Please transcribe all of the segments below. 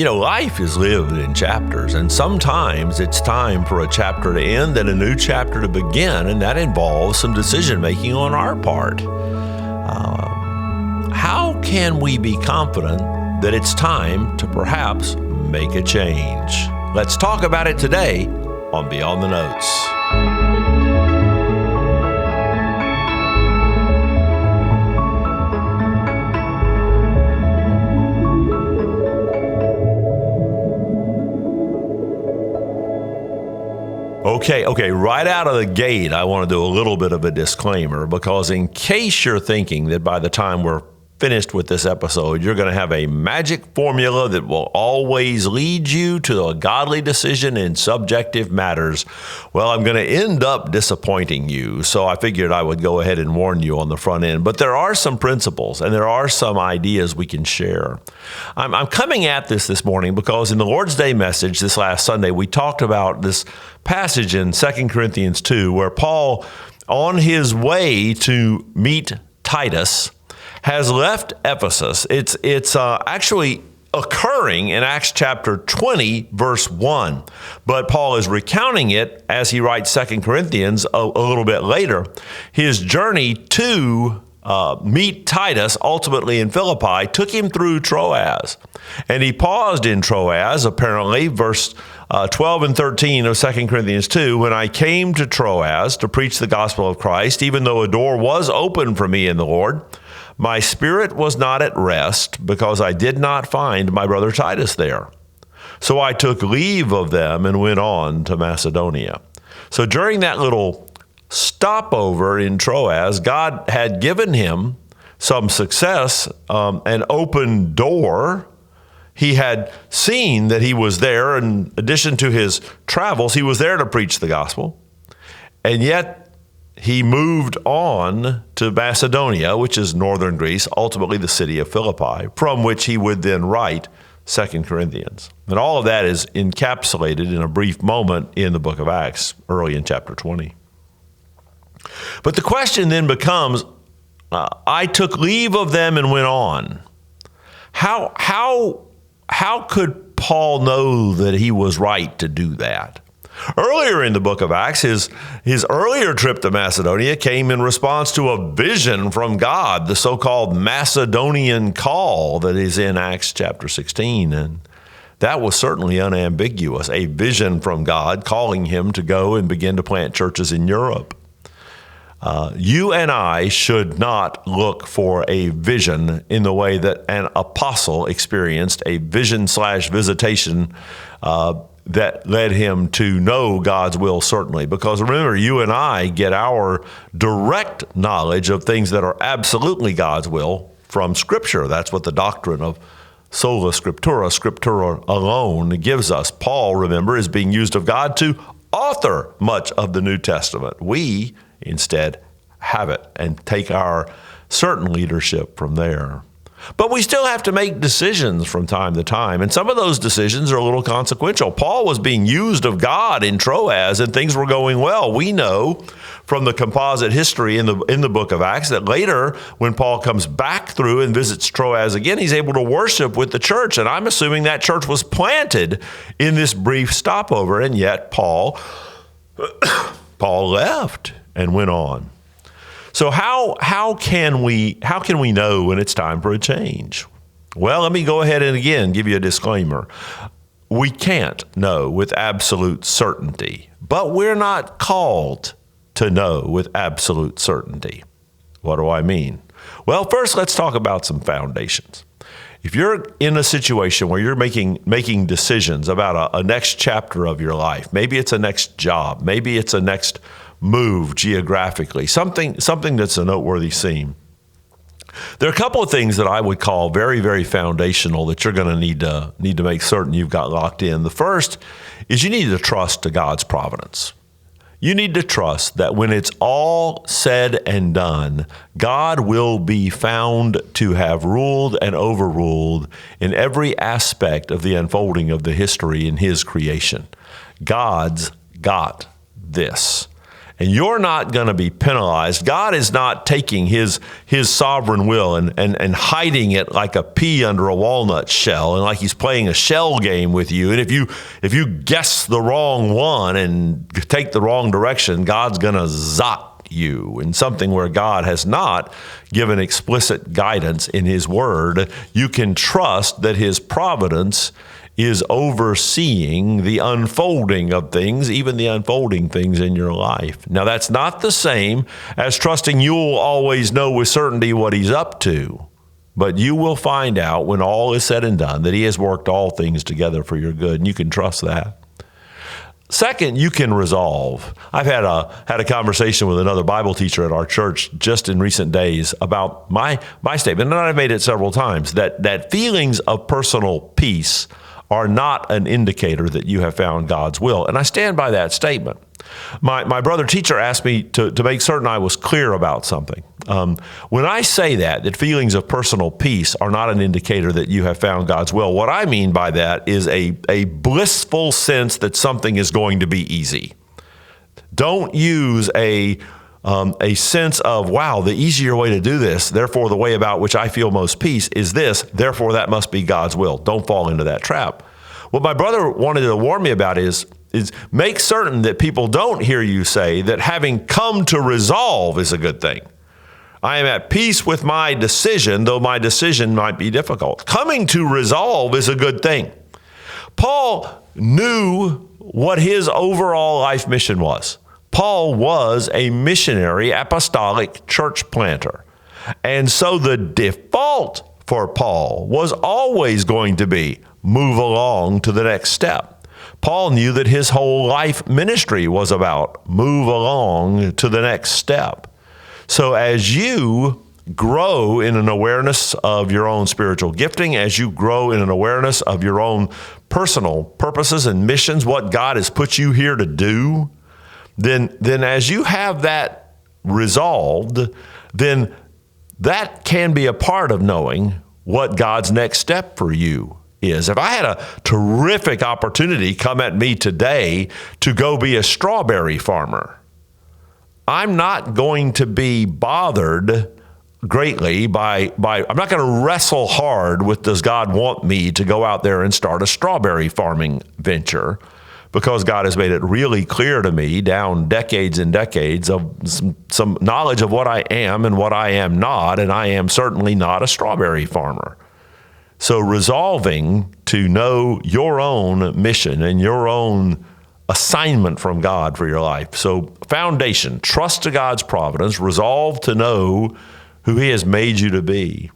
Life is lived in chapters, and sometimes it's time for a chapter to end and a new chapter to begin, and that involves some decision-making on our part. How can we be confident that it's time to perhaps make a change? Let's talk about it today on Beyond the Notes. Okay, right out of the gate, I want to do a little bit of a disclaimer, because in case you're thinking that by the time we're finished with this episode, you're going to have a magic formula that will always lead you to a godly decision in subjective matters, well, I'm going to end up disappointing you. So I figured I would go ahead and warn you on the front end. But there are some principles and there are some ideas we can share. I'm coming at this morning because in the Lord's Day message this last Sunday, we talked about this passage in 2 Corinthians 2 where Paul, on his way to meet Titus, has left Ephesus. It's actually occurring in Acts chapter 20, verse 1. But Paul is recounting it as he writes 2 Corinthians a little bit later. His journey to meet Titus, ultimately in Philippi, took him through Troas. And he paused in Troas, apparently, verse 12 and 13 of 2 Corinthians 2, when I came to Troas to preach the gospel of Christ, even though a door was open for me in the Lord, my spirit was not at rest because I did not find my brother Titus there. So I took leave of them and went on to Macedonia. So during that little stopover in Troas, God had given him some success, an open door. He had seen that he was there. In addition to his travels, he was there to preach the gospel. And yet, he moved on to Macedonia, which is northern Greece, ultimately the city of Philippi, from which he would then write 2 Corinthians. And all of that is encapsulated in a brief moment in the book of Acts, early in chapter 20. But the question then becomes, I took leave of them and went on. How could Paul know that he was right to do that? Earlier in the book of Acts, his earlier trip to Macedonia came in response to a vision from God, the so-called Macedonian call that is in Acts chapter 16. And that was certainly unambiguous, a vision from God calling him to go and begin to plant churches in Europe. You and I should not look for a vision in the way that an apostle experienced a vision/visitation that led him to know God's will, certainly. Because remember, you and I get our direct knowledge of things that are absolutely God's will from Scripture. That's what the doctrine of sola scriptura alone gives us. Paul, remember, is being used of God to author much of the New Testament. We, instead, have it and take our certain leadership from there. But we still have to make decisions from time to time, and some of those decisions are a little consequential. Paul was being used of God in Troas, and things were going well. We know from the composite history in the book of Acts that later, when Paul comes back through and visits Troas again, he's able to worship with the church, and I'm assuming that church was planted in this brief stopover, and yet Paul left and went on. So how can we know when it's time for a change? Well, let me go ahead and again give you a disclaimer. We can't know with absolute certainty, but we're not called to know with absolute certainty. What do I mean? Well, first let's talk about some foundations. If you're in a situation where you're making decisions about a next chapter of your life, maybe it's a next job, maybe it's a next move geographically, something that's a noteworthy theme. There are a couple of things that I would call very, very foundational that you're going to need to make certain you've got locked in. The first is you need to trust to God's providence. You need to trust that when it's all said and done, God will be found to have ruled and overruled in every aspect of the unfolding of the history in His creation. God's got this. And you're not going to be penalized. God is not taking his sovereign will and hiding it like a pea under a walnut shell, and like he's playing a shell game with you. And if you guess the wrong one and take the wrong direction, God's going to zot you. And something where God has not given explicit guidance in his word, you can trust that his providence is overseeing the unfolding of things, even the unfolding things in your life. Now, that's not the same as trusting you'll always know with certainty what he's up to, but you will find out when all is said and done that he has worked all things together for your good, and you can trust that. Second, you can resolve. I've had a conversation with another Bible teacher at our church just in recent days about my statement, and I've made it several times, that feelings of personal peace are not an indicator that you have found God's will. And I stand by that statement. My brother teacher asked me to make certain I was clear about something. When I say that feelings of personal peace are not an indicator that you have found God's will, what I mean by that is a blissful sense that something is going to be easy. Don't use a sense of, wow, the easier way to do this, therefore the way about which I feel most peace is this, therefore that must be God's will. Don't fall into that trap. What my brother wanted to warn me about is make certain that people don't hear you say that having come to resolve is a good thing. I am at peace with my decision, though my decision might be difficult. Coming to resolve is a good thing. Paul knew what his overall life mission was. Paul was a missionary, apostolic church planter. And so the default for Paul was always going to be move along to the next step. Paul knew that his whole life ministry was about move along to the next step. So as you grow in an awareness of your own spiritual gifting, as you grow in an awareness of your own personal purposes and missions, what God has put you here to do, then as you have that resolved, then that can be a part of knowing what God's next step for you is. If I had a terrific opportunity come at me today to go be a strawberry farmer, I'm not going to be bothered greatly by I'm not going to wrestle hard with, does God want me to go out there and start a strawberry farming venture? Because God has made it really clear to me down decades and decades of some knowledge of what I am and what I am not, and I am certainly not a strawberry farmer. So resolving to know your own mission and your own assignment from God for your life. So foundation, trust to God's providence, resolve to know who he has made you to be.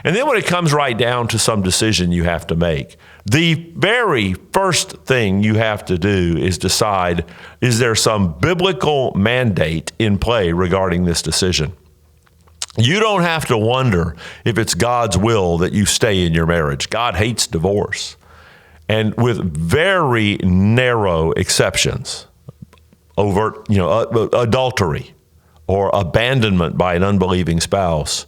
And then when it comes right down to some decision you have to make, the very first thing you have to do is decide, is there some biblical mandate in play regarding this decision? You don't have to wonder if it's God's will that you stay in your marriage. God hates divorce. And with very narrow exceptions, overt, adultery or abandonment by an unbelieving spouse,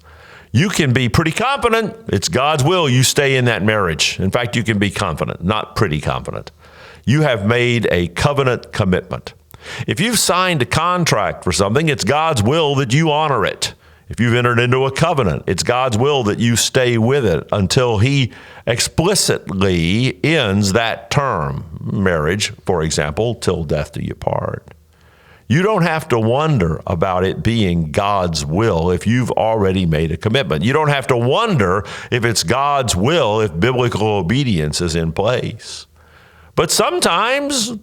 you can be pretty confident it's God's will you stay in that marriage. In fact, you can be confident, not pretty confident. You have made a covenant commitment. If you've signed a contract for something, it's God's will that you honor it. If you've entered into a covenant, it's God's will that you stay with it until he explicitly ends that term. Marriage, for example, till death do you part. You don't have to wonder about it being God's will if you've already made a commitment. You don't have to wonder if it's God's will if biblical obedience is in place. But sometimes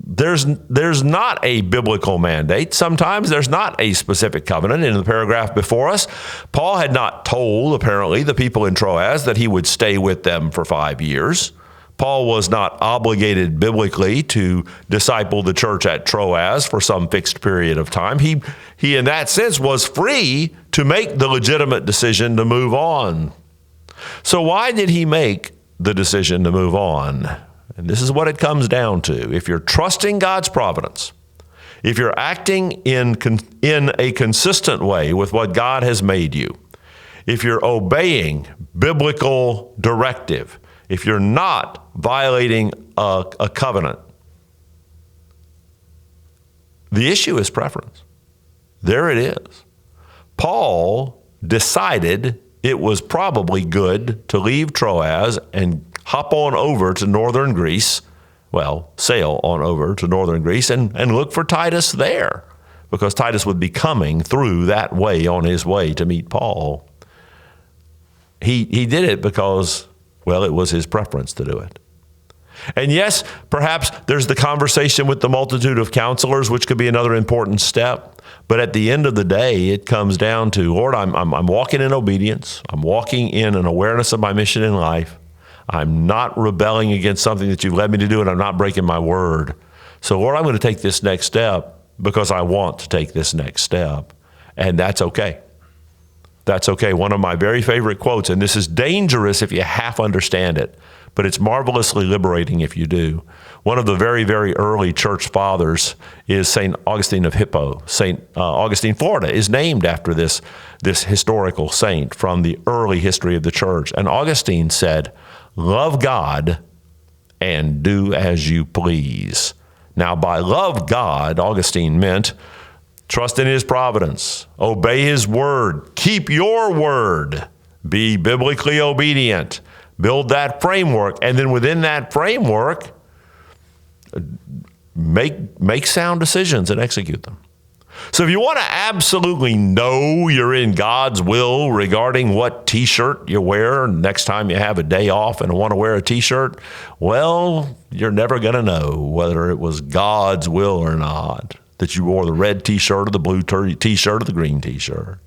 there's not a biblical mandate. Sometimes there's not a specific covenant. In the paragraph before us, Paul had not told, apparently, the people in Troas that he would stay with them for 5 years. Paul was not obligated biblically to disciple the church at Troas for some fixed period of time. He in that sense, was free to make the legitimate decision to move on. So why did he make the decision to move on? And this is what it comes down to. If you're trusting God's providence, if you're acting in a consistent way with what God has made you, if you're obeying biblical directive, if you're not violating a covenant, The issue is preference. There it is. Paul decided it was probably good to leave Troas and hop on over to northern Greece, sail on over to northern Greece and look for Titus there, because Titus would be coming through that way on his way to meet Paul. He did it because, it was his preference to do it. And yes, perhaps there's the conversation with the multitude of counselors, which could be another important step. But at the end of the day, it comes down to, Lord, I'm walking in obedience. I'm walking in an awareness of my mission in life. I'm not rebelling against something that you've led me to do, and I'm not breaking my word. So, Lord, I'm going to take this next step because I want to take this next step. And that's okay. That's okay. One of my very favorite quotes, and this is dangerous if you half understand it, but it's marvelously liberating if you do. One of the very, very early church fathers is St. Augustine of Hippo. St. Augustine, Florida, is named after this historical saint from the early history of the church. And Augustine said, "Love God and do as you please." Now, by love God, Augustine meant trust in his providence, obey his word, keep your word, be biblically obedient, build that framework, and then within that framework, make sound decisions and execute them. So if you want to absolutely know you're in God's will regarding what T-shirt you wear next time you have a day off and want to wear a T-shirt, you're never going to know whether it was God's will or not, that you wore the red T-shirt or the blue T-shirt or the green T-shirt.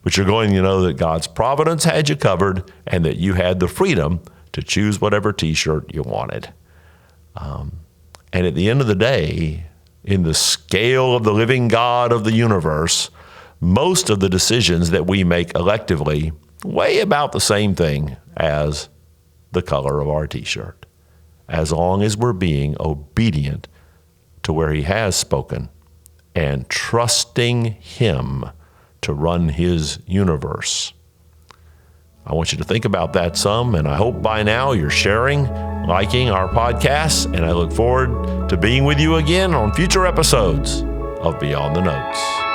But you're going to know that God's providence had you covered and that you had the freedom to choose whatever T-shirt you wanted. And at the end of the day, in the scale of the living God of the universe, most of the decisions that we make electively weigh about the same thing as the color of our T-shirt, as long as we're being obedient to where he has spoken and trusting him to run his universe. I want you to think about that some, and I hope by now you're sharing, liking our podcasts, and I look forward to being with you again on future episodes of Beyond the Notes.